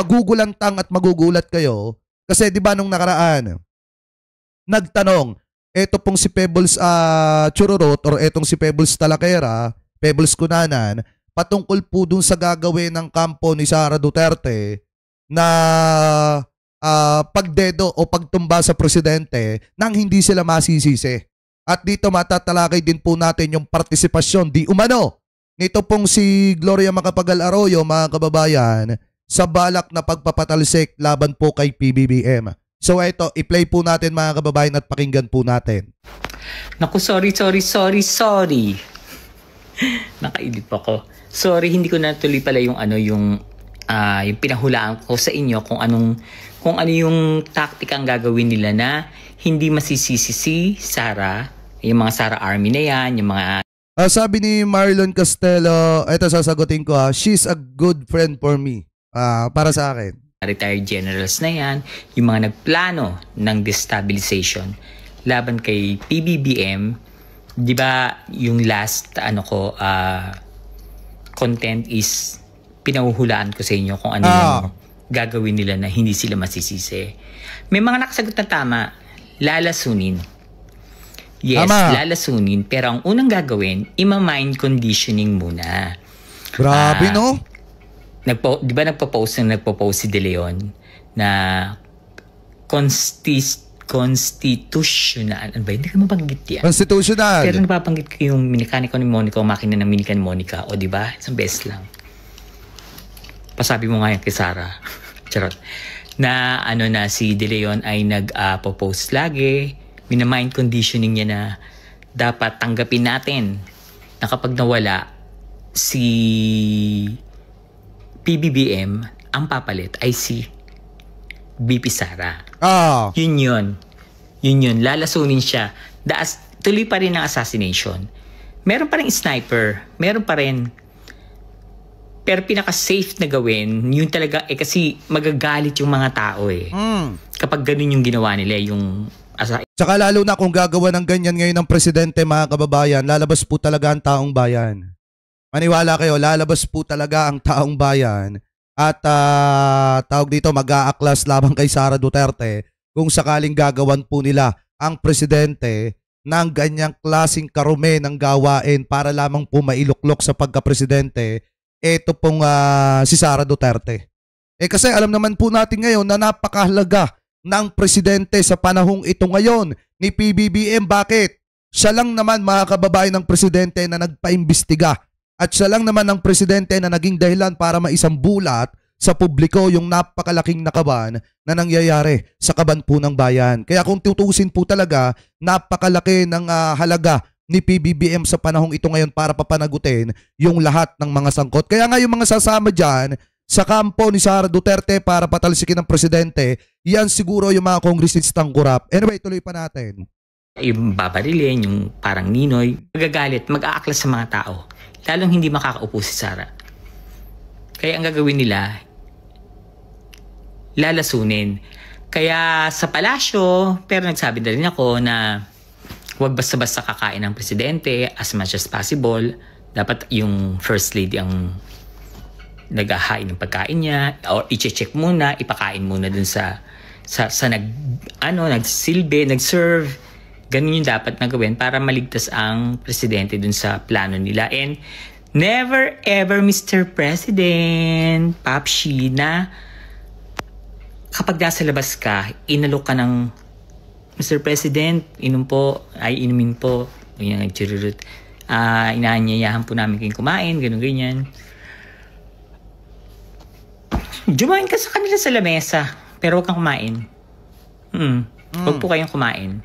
magugulantang at magugulat kayo kasi 'di ba nung nakaraan nagtanong eto pong si Pebbles Chururot or etong si Pebbles Talakera, Pebbles Cunanan patungkol po dun sa gagawin ng kampo ni Sara Duterte na pagdedo o pagtumba sa presidente nang hindi sila masisisi. At dito matatalakay din po natin yung partisipasyon di umano nito pong si Gloria Macapagal Arroyo, mga kababayan, sa balak na pagpapatalsik laban po kay PBBM. So ito, i-play po natin mga kababayan at pakinggan po natin. Naku, sorry. Nakailip ako. Sorry, hindi ko natuloy pala yung yung pinahulaan ko sa inyo kung ano yung taktikang gagawin nila na hindi masisisi si Sara, yung mga Sara Army na yan, yung mga... sabi ni Marlon Castelo, ito sasagutin ko she's a good friend for me. Para sa akin. Retired generals na yan, yung mga nagplano ng destabilization laban kay PBBM, di ba yung last content is pinahuhulaan ko sa inyo kung ano yung gagawin nila na hindi sila masisisi. May mga nakasagot na tama, lalasunin. Yes, lalasunin, pero ang unang gagawin, ima-mind conditioning muna. Grabe no? Di ba nagpo-post si De Leon na constitutional. Ano ba? Hindi ka mabanggit yan. Constitutional. Pero napapanggit ko yung minikaniko ni Monica o makina ng minika ni Monica. O di ba? Isang beses lang. Pasabi mo nga yan kay Sara. Charot. Na si De Leon ay nag-post lagi. Mina-mind conditioning niya na dapat tanggapin natin na kapag nawala si PBBM, ang papalit ay si BP Sara. Yun. Lalasunin siya. Tuloy pa rin ang assassination. Meron pa rin sniper. Meron pa rin. Pero pinaka-safe na gawin, yun talaga, kasi magagalit yung mga tao kapag ganun yung ginawa nila, yung... Tsaka lalo na kung gagawa ng ganyan ngayon ng presidente, mga kababayan, lalabas po talaga ang taong bayan. Maniwala kayo, lalabas po talaga ang taong bayan at tawag dito mag-aaklas labang kay Sara Duterte kung sakaling gagawan po nila ang presidente ng ganyang klaseng karume ng gawain para lamang po mailuklok sa pagka-presidente eto pong si Sara Duterte. Kasi alam naman po natin ngayon na napakahalaga ng presidente sa panahong ito ngayon ni PBBM. Bakit? Siya lang naman, mga kababayan, ng presidente na nagpaimbestiga. At siya lang naman ang presidente na naging dahilan para maisambulat sa publiko yung napakalaking nakaban na nangyayari sa kaban po ng bayan. Kaya kung tutusin po talaga, napakalaki ng halaga ni PBBM sa panahong ito ngayon para papanagutin yung lahat ng mga sangkot. Kaya nga yung mga sasama dyan sa kampo ni Sara Duterte para patalsikin ng presidente, yan siguro yung mga kongresistang kurap. Anyway, tuloy pa natin. Yung babarilin, yung parang ninoy, magagalit, mag-aaklas sa mga tao. Lalong hindi makakaupo si Sara. Kaya ang gagawin nila, lalasunin. Kaya sa palasyo, pero nagsabi na rin ako na huwag basta-basta kakain ng presidente as much as possible. Dapat yung first lady ang naghahain ng pagkain niya or i-check muna, ipakain muna dun sa nagsilbi, nag-serve. Ganun yung dapat na gawin para maligtas ang presidente dun sa plano nila. And never ever, Mr. President, Papshi, na kapag nasa labas ka, inalok ka ng Mr. President, inumin po, yung nagchirurut, inaanyayahan po namin kayong kumain, ganyan. Jumain ka sa kanila sa lamesa, pero huwag kang kumain. Huwag po kayong kumain.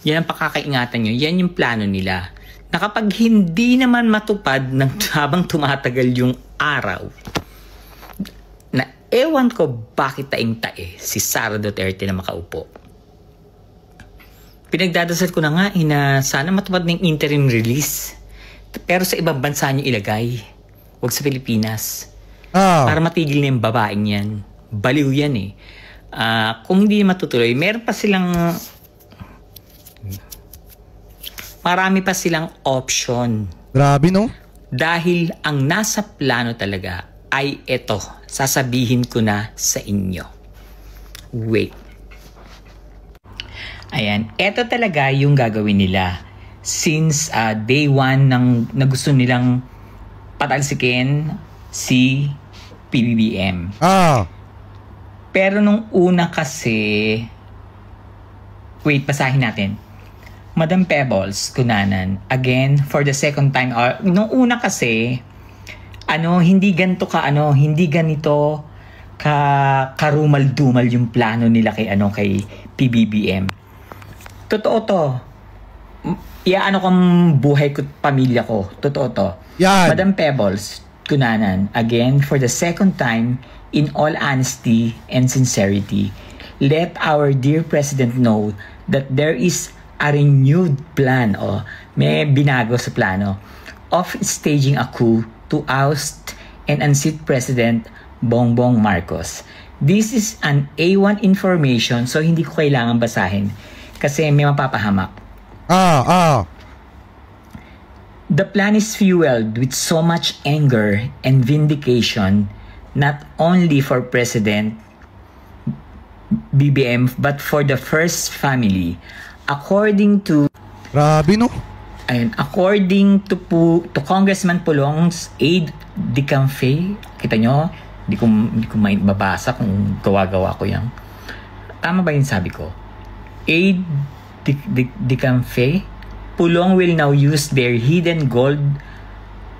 Yan ang pakakaingatan nyo. Yan yung plano nila. Na kapag hindi naman matupad habang tumatagal yung araw, na ewan ko bakit taing-tae si Sara Duterte na makaupo. Pinagdadasal ko na nga na sana matupad ng interim release. Pero sa ibang bansa nyo ilagay. Huwag sa Pilipinas. Para matigil na yung babaeng yan. Baliw yan eh. Kung hindi matutuloy, marami pa silang option. Grabe no? Dahil ang nasa plano talaga ay eto. Sasabihin ko na sa inyo. Wait. Ayan, eto talaga yung gagawin nila. Since day one na gusto nilang patalsikin si PBBM. Pero nung una kasi, wait, basahin natin. Madam Pebbles, Kunanan, again, for the second time, nung una kasi, hindi ganito karumal-dumal yung plano nila kay PBBM. Totoo to. Kong buhay ko, pamilya ko. Totoo to. Yan. Madam Pebbles, Kunanan, again, for the second time, in all honesty and sincerity, let our dear President know that there is a renewed plan, may binago sa plano, of staging a coup to oust and unseat President Bongbong Marcos. This is an A1 information, so hindi ko kailangan basahin kasi may mapapahamak. The plan is fueled with so much anger and vindication, not only for President BBM but for the first family. According to according to Congressman Pulong's aide de camp, kita nyo, hindi ko mabasa kung gawa-gawa ko yan. Tama ba yung sabi ko? Aide de camp, Pulong will now use their hidden gold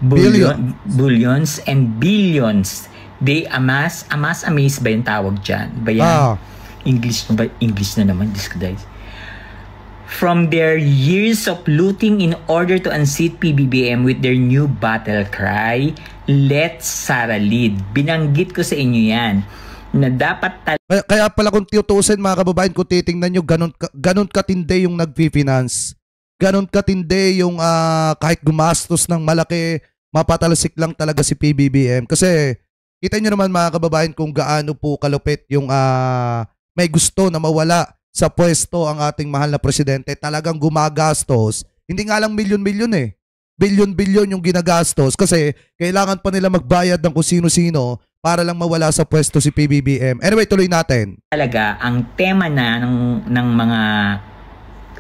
bullions and billions they amass ba yung tawag dyan? Ba yan? English na naman, guys. From their years of looting in order to unseat PBBM with their new battle cry, let's Sara lead. Binanggit ko sa inyo yan na dapat kaya pala kung tiutusin mga kababayan, kung titingnan nyo, ganun katindi yung nag-finance. Ganun katindi yung kahit gumastos ng malaki, mapatalsik lang talaga si PBBM. Kasi kita nyo naman mga kababayan kung gaano po kalupit yung may gusto na mawala sa pwesto ang ating mahal na presidente. Talagang gumagastos. Hindi nga lang milyon-milyon Bilyon-bilyon yung ginagastos kasi kailangan pa nila magbayad ng kung sino-sino para lang mawala sa pwesto si PBBM. Anyway, tuloy natin. Talaga, ang tema na ng mga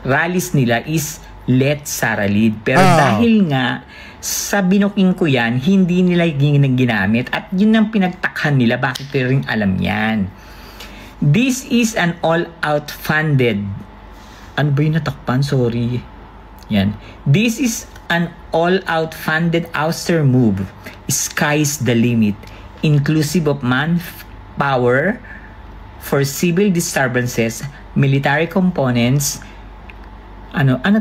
rallies nila is Let Sara lead. Pero dahil nga sa binuking ko yan, hindi nila ginamit at yun ang pinagtakhan nila. Bakit pero rin alam yan? This is an all-out funded. Ano ba yung natakpan? Sorry. Yan. This is an all-out funded ouster move. Sky's the limit. Inclusive of manpower for civil disturbances, military components,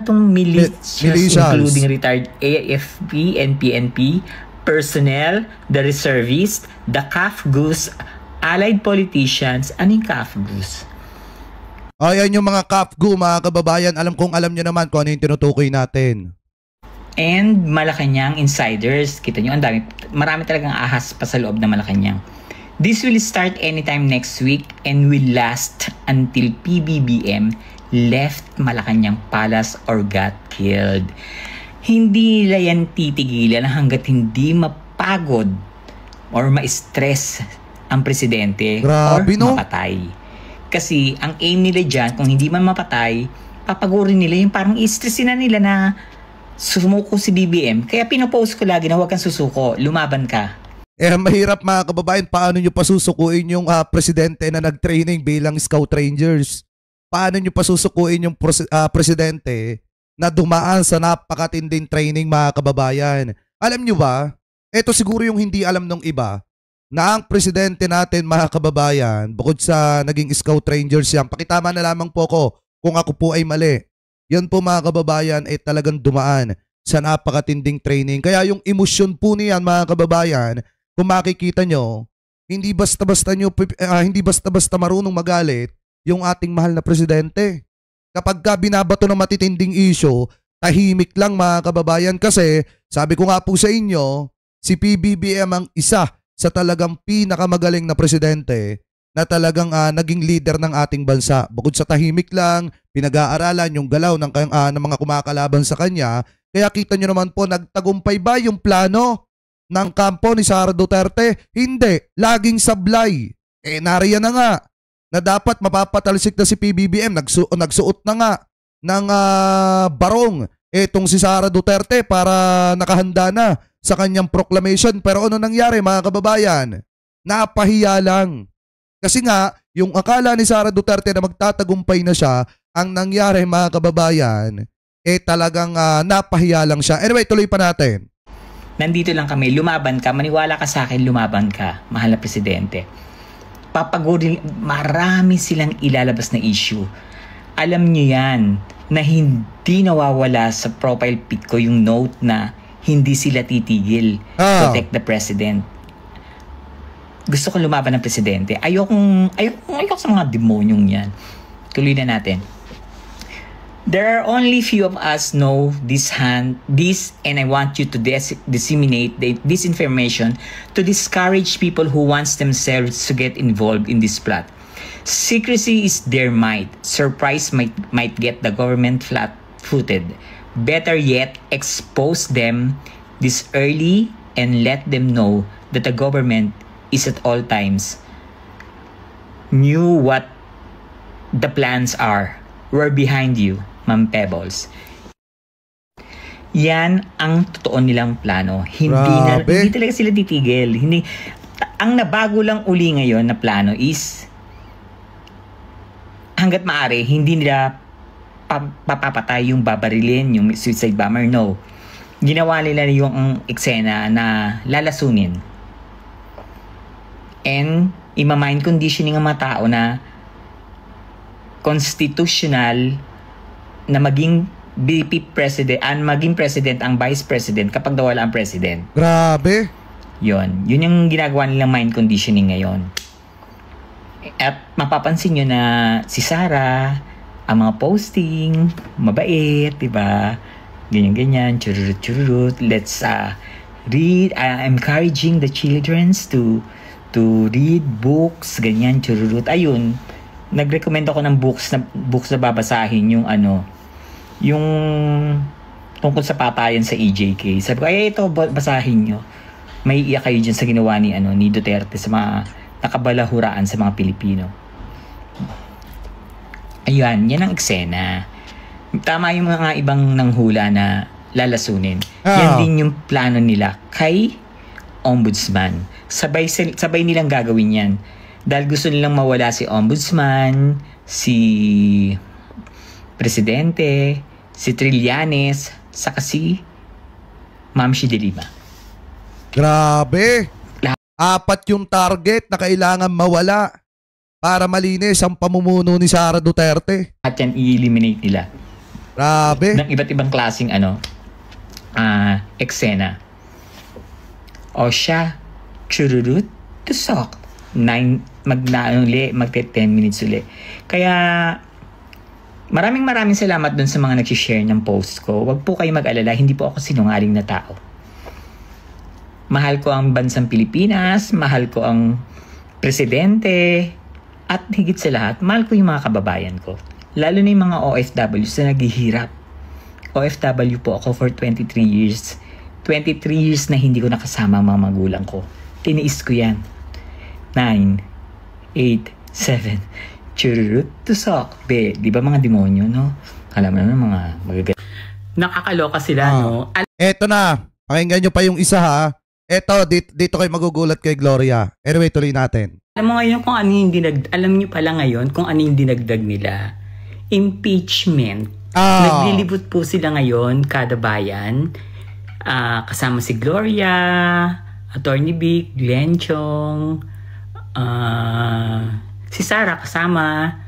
tong militias, including retired AFP and PNP, personnel, the reservists, the CAFGUs, allied politicians. Ano yung CAFGUs? Ayan yung mga CAFGU, mga kababayan. Alam nyo naman kung ano yung tinutukoy natin. And Malacanang insiders. Kita nyo, marami talagang ahas pa sa loob ng Malacanang. This will start anytime next week and will last until PBBM left Malacanang Palace or got killed. Hindi nila yan titigilan hanggat hindi mapagod or ma-stress ang presidente. Grabe, or mapatay. Kasi ang aim nila dyan, kung hindi man mapatay, papagurin nila yung parang i-stressin na nila na sumuko si BBM. Kaya pinopost ko lagi na huwag kang susuko, lumaban ka. Mahirap mga kababayan, paano nyo pasusukuin yung presidente na nag-training bilang scout rangers? Paano nyo pasusukuin yung presidente na dumaan sa napakatinding training mga kababayan? Alam nyo ba, ito siguro yung hindi alam ng iba, na ang presidente natin mga kababayan, bukod sa naging scout rangers yan, pakitama na lamang po ko kung ako po ay mali. Yan po mga kababayan ay talagang dumaan sa napakatinding training. Kaya yung emosyon po niyan mga kababayan, kung makikita nyo, hindi basta-basta marunong magalit yung ating mahal na presidente. Kapag ka binabato ng matitinding issue, tahimik lang mga kababayan kasi sabi ko nga po sa inyo, si PBBM ang isa sa talagang pinakamagaling na presidente na talagang naging leader ng ating bansa. Bukod sa tahimik lang, pinag-aaralan yung galaw ng mga kumakalaban sa kanya. Kaya kita nyo naman po, nagtagumpay ba yung plano ng kampo ni Sara Duterte? Hindi. Laging sablay. Nariyan na nga na dapat mapapatalsik na si PBBM. Nagsuot na nga ng barong etong si Sara Duterte para nakahanda na sa kanyang proclamation. Pero ano nangyari mga kababayan? Napahiya lang. Kasi nga, yung akala ni Sara Duterte na magtatagumpay na siya, ang nangyari mga kababayan, talagang napahiya lang siya. Anyway, tuloy pa natin. Nandito lang kami, lumaban ka, maniwala ka sa akin, lumaban ka, mahal na presidente. Papagurin, marami silang ilalabas na issue. Alam nyo yan, na hindi nawawala sa profile pic ko yung note na hindi sila titigil. Protect the president. Gusto ko lumaban ng presidente. Ayoko sa mga demonyong yan. Tuloy na natin. There are only few of us know this and I want you to disseminate this information to discourage people who wants themselves to get involved in this plot. Secrecy is their might. Surprise might get the government flat-footed. Better yet, expose them this early and let them know that the government is at all times knew what the plans are. We're behind you, Ma'am Pebbles. Yan ang totoo nilang plano. Hindi talaga sila titigil. Ang nabago lang uli ngayon na plano is hanggat maaari, hindi nila papapatay yung babarilin, yung suicide bomber. No. Ginawa nila yung eksena na lalasunin. And ima-mind conditioning ang mga tao na constitutional na maging VP president maging president ang vice president kapag wala ang president. Grabe. Yun yung ginagawa nilang mind conditioning ngayon. At mapapansin nyo na si Sara, ang mga posting, mabait, diba? Ganyan-ganyan, chururut-chururut. Let's read. I'm encouraging the children to read books, ganyan, chururut. Ayun, nag-recommend ako ng books na babasahin yung yung tungkol sa patayan sa EJK. Sabi ko, ito, basahin nyo. May iyak kayo dyan sa ginawa ni Duterte sa mga nakabalahuraan sa mga Pilipino. Ayan, yan ang eksena. Tama yung mga ibang nanghula na lalasunin. Yan din yung plano nila kay Ombudsman. Sabay nilang gagawin yan. Dahil gusto nilang mawala si Ombudsman, si Presidente, si Trillanes, saka si Ma'am Shi de Lima. Grabe! 4 yung target na kailangan mawala para malinis ang pamumuno ni Sara Duterte. At yan i-eliminate nila. Grabe! Ng iba't ibang klaseng eksena. O siya, chururut, tusok. 10 minutes uli. Kaya, maraming salamat dun sa mga nag-share ng post ko. Huwag po kayo mag-alala, hindi po ako sinungaling na tao. Mahal ko ang bansang Pilipinas, mahal ko ang presidente, at higit sa lahat, mahal ko yung mga kababayan ko. Lalo na yung mga OFWs na naghihirap. OFW po ako for 23 years. 23 years na hindi ko nakasama ang mga magulang ko. Tiniis ko yan. 9, 8, 7, chururut, tusok. Di ba mga demonyo, no? Alam mo na mga magaganda. Nakakaloka sila, no? Eto na. Pakinggan nyo pa yung isa, ha? Eto, dito kayo magugulat kay Gloria. Anyway, tuloy natin. Alam mo ngayon kung ano yung alam nyo pala ngayon kung ano yung dinagdag nila. Impeachment. Naglilibot po sila ngayon, kada bayan. Kasama si Gloria, Attorney Vic, Glenn Chong, si Sara kasama.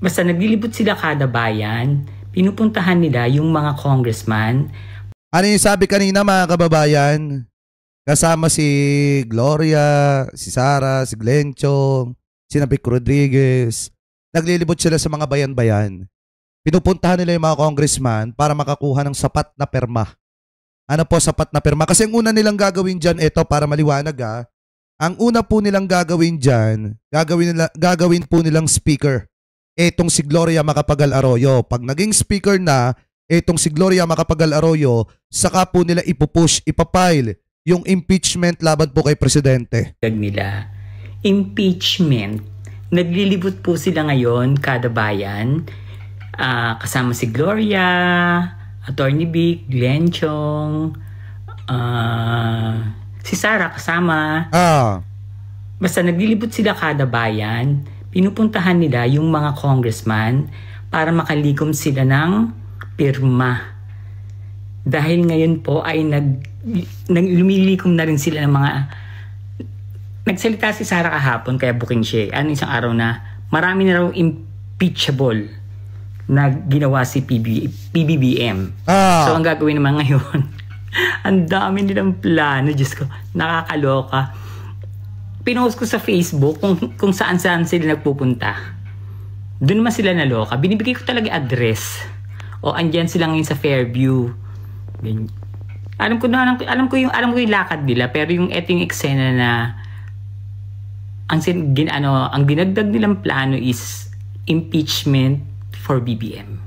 Basta naglilibot sila kada bayan. Pinupuntahan nila yung mga congressman. Ano yung sabi kanina mga kababayan? Kasama si Gloria, si Sara, si Glenn Chong, si Vic Rodriguez. Naglilibot sila sa mga bayan-bayan. Pinupuntahan nila yung mga congressman para makakuha ng sapat na perma. Ano po sapat na perma? Kasi ang una nilang gagawin dyan, ito para maliwanag ha. Ang una po nilang gagawin dyan, gagawin po nilang speaker. Etong si Gloria Macapagal Arroyo. Pag naging speaker na, etong si Gloria Macapagal Arroyo, saka po nila ipupush, ipapile yung impeachment laban po kay Presidente? Nila. Impeachment. Naglilibot po sila ngayon, kada bayan. Kasama si Gloria, Attorney Vic, Glenn Chong, si Sarah kasama. Basta naglilibot sila kada bayan. Pinupuntahan nila yung mga congressman para makalikom sila ng pirma. Dahil ngayon po ay lumilikom na rin sila ng mga... Nagsalita si Sarah kahapon, kaya booking siya. Isang araw na marami na raw impeachable na ginawa si PBBM. So ang gagawin naman ngayon, ang dami nilang plano. Diyos ko, nakakaloka. Pinost ko sa Facebook kung saan-saan sila nagpupunta. Doon naman sila naloka. Binibigay ko talaga address. O andyan sila ngayon sa Fairview. Alam ko yung lakad nila, pero yung eting eksena na ang dinagdag nilang plano is impeachment for BBM.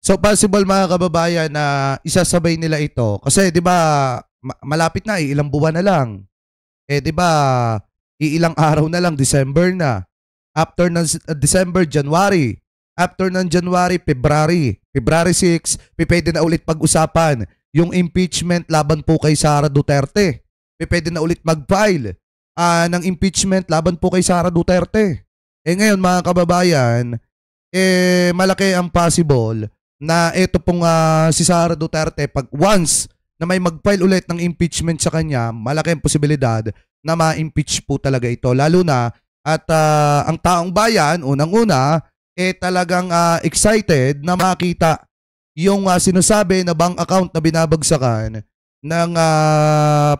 So possible mga kababayan na isasabay nila ito kasi 'di ba malapit na, ilang buwan na lang. 'Di ba ilang araw na lang, December na. After ng December, January. After ng January, February 6, pwede na ulit pag-usapan yung impeachment laban po kay Sara Duterte. Pwede na ulit mag-file ng impeachment laban po kay Sara Duterte. Ngayon mga kababayan, malaki ang possible na ito pong si Sara Duterte, pag once na may mag-file ulit ng impeachment sa kanya, malaki ang posibilidad na ma-impeach po talaga ito. Lalo na at ang taong bayan, unang-una, talagang excited na makita yung sinasabi na bank account na binabagsakan ng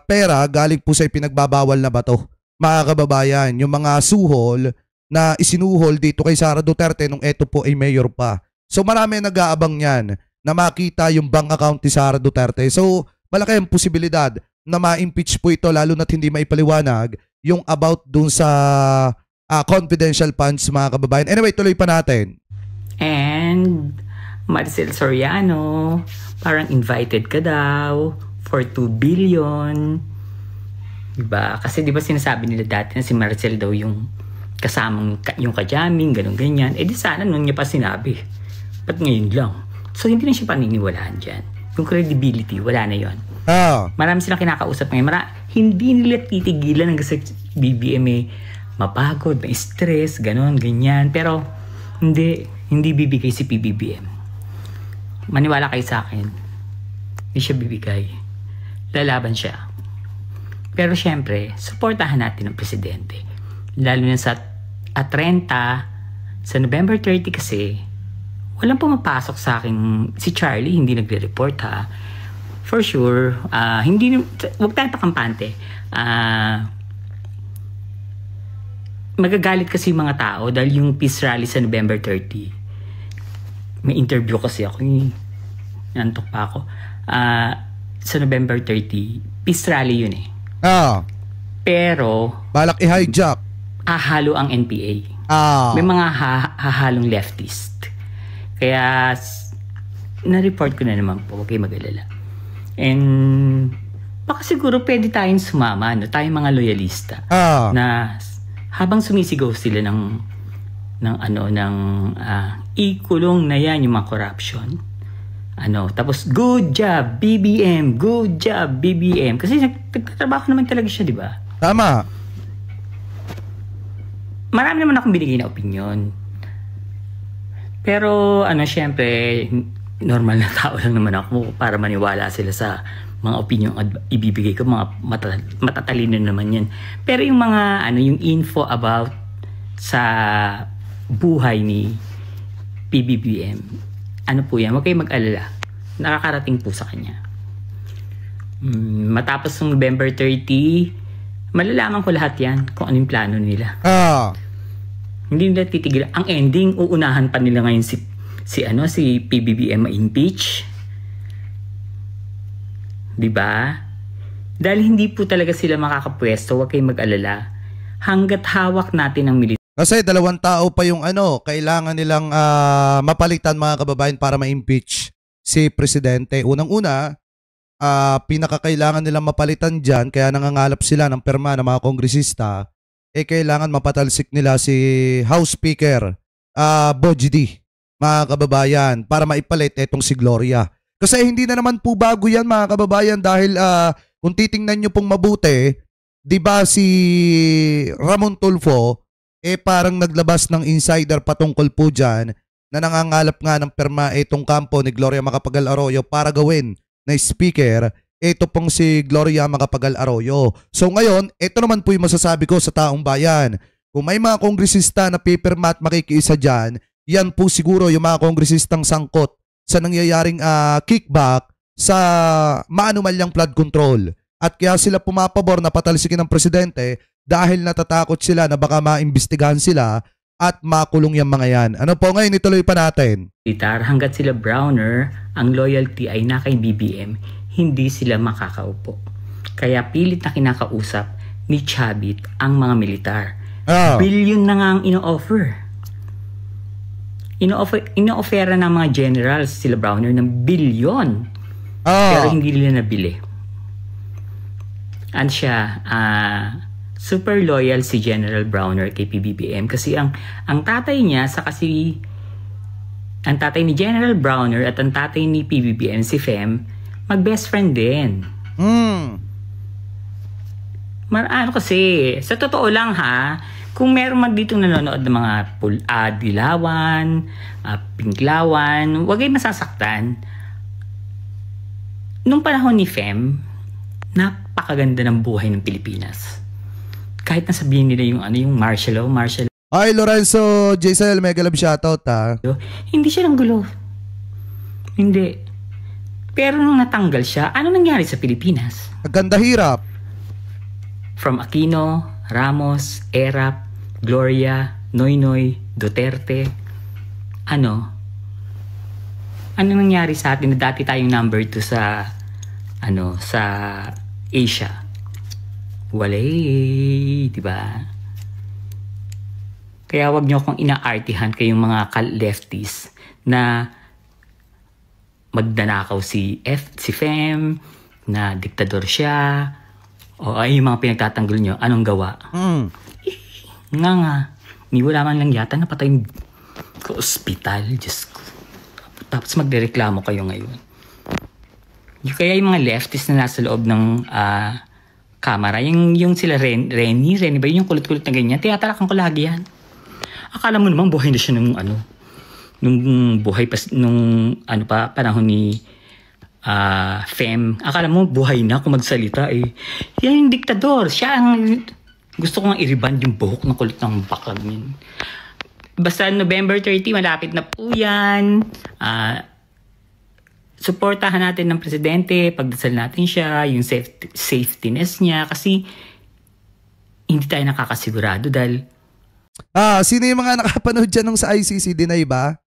pera galing po sa ipinagbabawal na bato. Mga kababayan, yung mga suhol na isinuhol dito kay Sara Duterte nung eto po ay mayor pa. So marami nag-aabang yan na makita yung bank account ni Sara Duterte. So malaki ang posibilidad na ma-impeach po ito, lalo na't hindi maipaliwanag yung about dun sa confidential funds, mga kababayan. Anyway, tuloy pa natin. And Maricel Soriano, parang invited ka daw for 2 billion. Diba? Kasi diba sinasabi nila dati na si Maricel daw yung kasamang yung kajaming, ganun ganyan. Di sana nung niya pa sinabi. Ba't ngayon lang? So hindi na siya paniniwalaan dyan. Yung credibility, wala na yon. Marami silang kinakausap ngayon. Hindi nila titigilan hanggang sa BBM mapagod, may stress, ganun, ganyan. Pero hindi bibigay si PBBM. Maniwala kayo sa akin. Hindi siya bibigay. Lalaban siya. Pero syempre, suportahan natin ang presidente. Lalo na sa 30, sa November 30 kasi, walang pumapasok sa akin. Si Charlie, hindi nagre-report ha. For sure, huwag tayong pakampante. Magagalit kasi yung mga tao dahil yung peace rally sa November 30. May interview kasi ako. Nantok pa ako. Sa November 30, peace rally yun Pero balak i-hijack. Hahalo ang NPA. May mga hahalong leftist. Kaya na-report ko na naman po. Huwag kayo mag-alala. And baka siguro pwede tayong sumama, tayong mga loyalista. Na habang sumisigaw sila ng ikulong na yan yung mga corruption. Tapos good job BBM, good job BBM. Kasi nagtatrabaho naman talaga siya, di ba? Tama. Marami naman akong binigay na opinion. Pero syempre, normal na tao lang naman ako para maniwala sila sa mga opinion ibibigay ko, mga matatalino naman yan. Pero yung mga yung info about sa buhay ni PBBM, po yan, huwag kayong mag-alala. Nakakarating po sa kanya. Matapos ng November 30, malalaman ko lahat yan kung anong plano nila. Hindi nila titigil. Ang ending, uunahan pa nila ngayon si PBBM ma-impeach. Diba? Dahil hindi po talaga sila makakapwesto, huwag kayong mag-alala. Hanggat hawak natin ang militar. Kasi 2 tao pa yung kailangan nilang mapalitan, mga kababayan, para ma-impeach si Presidente. Unang-una, pinakakailangan nilang mapalitan dyan, kaya nangangalap sila ng perma ng mga kongresista, kailangan mapatalsik nila si House Speaker Bogie D, mga kababayan, para maipalit etong si Gloria. Kasi hindi na naman po bago yan, mga kababayan, dahil kung titingnan nyo pong mabuti, di ba si Ramon Tulfo, parang naglabas ng insider patungkol po dyan na nangangalap nga ng perma itong kampo ni Gloria Macapagal Arroyo para gawin na speaker ito pong si Gloria Macapagal Arroyo. So ngayon, ito naman po yung masasabi ko sa taong bayan. Kung may mga kongresista na pipirma at makikiisa dyan, yan po siguro yung mga kongresistang sangkot sa nangyayaring kickback sa maanumalyang flood control. At kaya sila pumapabor na patalsikin ng presidente dahil natatakot sila na baka maimbestigahan sila at makulong yung mga yan. Ano po ngayon, ituloy pa natin. Hanggat sila Browner, ang loyalty ay na kay BBM, hindi sila makakaupo. Kaya pilit na kinakausap ni Chavit ang mga militar. Billion na nga ang ino-offer. Ino-offera ng mga generals sila Browner ng bilyon. Pero hindi nila nabili. Ano siya, super loyal si General Browner kay PBBM kasi ang tatay niya ang tatay ni General Browner at ang tatay ni PBBM si Fem mag-best friend din. Kasi sa totoo lang kung meron man dito nanonood ng mga dilawan, pinklawan, wag kayong masasaktan. Nung panahon ni Fem, napakaganda ng buhay ng Pilipinas. Kahit nasabihin nila yung martial law. Ay, Lorenzo Jaisel, mega love shoutout Hindi siya ng gulo. Hindi. Pero nung natanggal siya, ano nangyari sa Pilipinas? Ganda hirap. From Aquino, Ramos, Erap, Gloria, Noynoy, Duterte. Ano nangyari sa atin na dati tayong number 2 sa Asia? Walay, di ba? Kaya wag niyo akong inaartihan kayong mga lefties na magdanakaw si Fem, na diktador siya, o ay yung mga pinagtatanggol nyo, anong gawa? Nga. Wala man lang yata napatay yung ka-ospital. Diyos ko. Tapos magdereklamo kayo ngayon. Kaya yung mga lefties na nasa loob ng kamera, yung sila Renny ba yung kulot-kulot na ganyan, tiyatalakan ko lagi yan. Akala mo naman buhay na siya nung buhay pa panahon ni Fem. Akala mo buhay na kung magsalita yan yung diktador. Siya ang gusto ko nga i-reband yung buhok ng kulot ng baklag niyan. Basta November 30 malapit na po yan. Suportahan natin ng presidente, pagdasal natin siya, yung safetyness niya, kasi hindi tayo nakakasigurado dahil... Sino yung mga nakapanood dyan nung sa ICC? Dinay ba?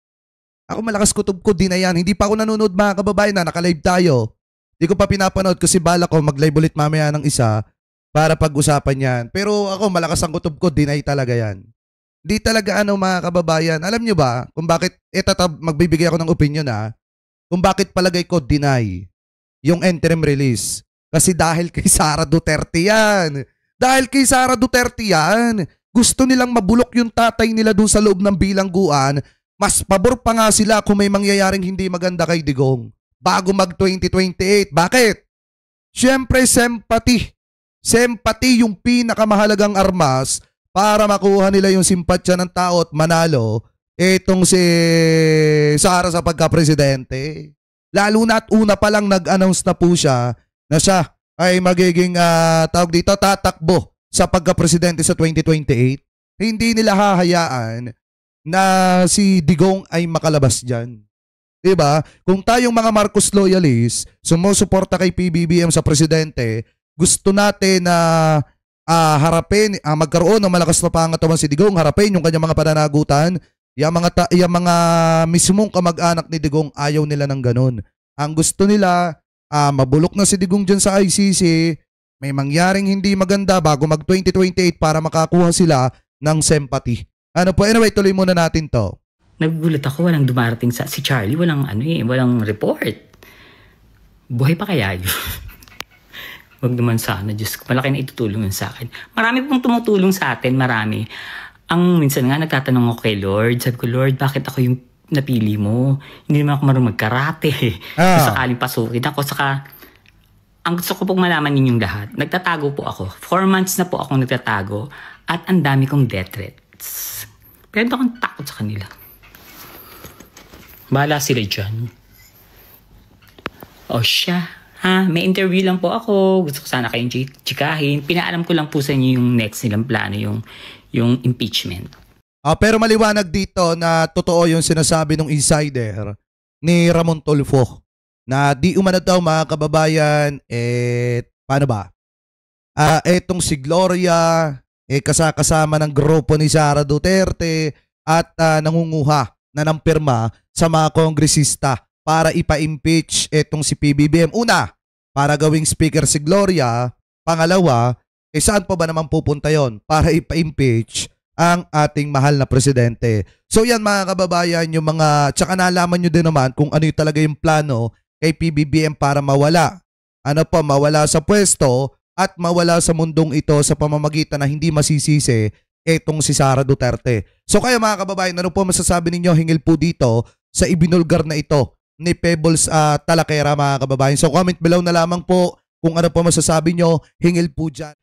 Ako malakas kutob ko, dinay yan. Hindi pa ako nanonood, mga kababayan, na naka-live tayo. Hindi ko pa pinapanood kasi bala ko mag-live ulit mamaya ng isa para pag-usapan yan. Pero ako malakas ang kutob ko, dinay talaga yan. Hindi talaga mga kababayan. Alam nyo ba kung bakit, magbibigay ako ng opinion kung bakit palagay ko deny yung interim release. Kasi dahil kay Sara Duterte yan. Dahil kay Sara Duterte yan. Gusto nilang mabulok yung tatay nila doon sa loob ng bilangguan. Mas pabor pa nga sila kung may mangyayaring hindi maganda kay Digong. Bago mag 2028. Bakit? Siyempre, sympathy. Sympathy yung pinakamahalagang armas para makuha nila yung simpatsya ng tao at manalo itong si Sara sa pagka-presidente. Lalo na at una pa lang nag-announce na po siya na siya ay magiging tatakbo sa pagka-presidente sa 2028. Hindi nila hahayaan na si Digong ay makalabas dyan. Diba? Kung tayong mga Marcos loyalists, sumusuporta kay PBBM sa presidente, gusto natin na harapin, magkaroon ng malakas na pangatawan si Digong, harapin yung kanyang mga pananagutan. Yung mga mismong kamag-anak ni Digong, ayaw nila ng ganun. Ang gusto nila, mabulok na si Digong dyan sa ICC, may mangyaring hindi maganda bago mag 2028 para makakuha sila ng sympathy. Ano po, anyway, tuloy muna natin to. Nagugulat ako, walang dumarating si Charlie, walang report. Buhay pa kaya yun? Wag naman sana, Diyos ko, malaki na itutulong yun sa akin. Marami pong tumutulong sa atin, marami. Ang minsan nga nagtatanong ako kay Lord, sabi ko, Lord, bakit ako yung napili mo? Hindi naman ako marunong magkarate. Kung sakaling pasukin ako, saka ang gusto ko pong malaman ninyong lahat, nagtatago po ako. 4 months na po akong nagtatago at ang dami kong death threats. Pero akong takot sa kanila. Bahala sila dyan. O siya. May interview lang po ako. Gusto ko sana kayong chikahin. Pinaalam ko lang po sa inyo yung next nilang plano, yung impeachment. Pero maliwanag dito na totoo yung sinasabi ng insider ni Ramon Tulfo na di umano daw mga kababayan, paano ba? Etong si Gloria, kasama ng grupo ni Sara Duterte at nangunguha na ng pirma sa mga kongresista para ipa-impeach etong si PBBM. Una, para gawing speaker si Gloria. Pangalawa, saan pa ba naman pupunta yon? Para ipa-impeach ang ating mahal na presidente. So yan mga kababayan, yung mga, tsaka nalaman nyo din naman kung ano yung talaga yung plano kay PBBM para mawala. Mawala sa pwesto at mawala sa mundong ito sa pamamagitan na hindi masisisi etong si Sara Duterte. So kaya mga kababayan, ano po masasabi ninyo hingil po dito sa ibinulgar na ito ni Pebbles Talakera mga kababayan. So comment below na lamang po kung ano po masasabi nyo hingil po dyan.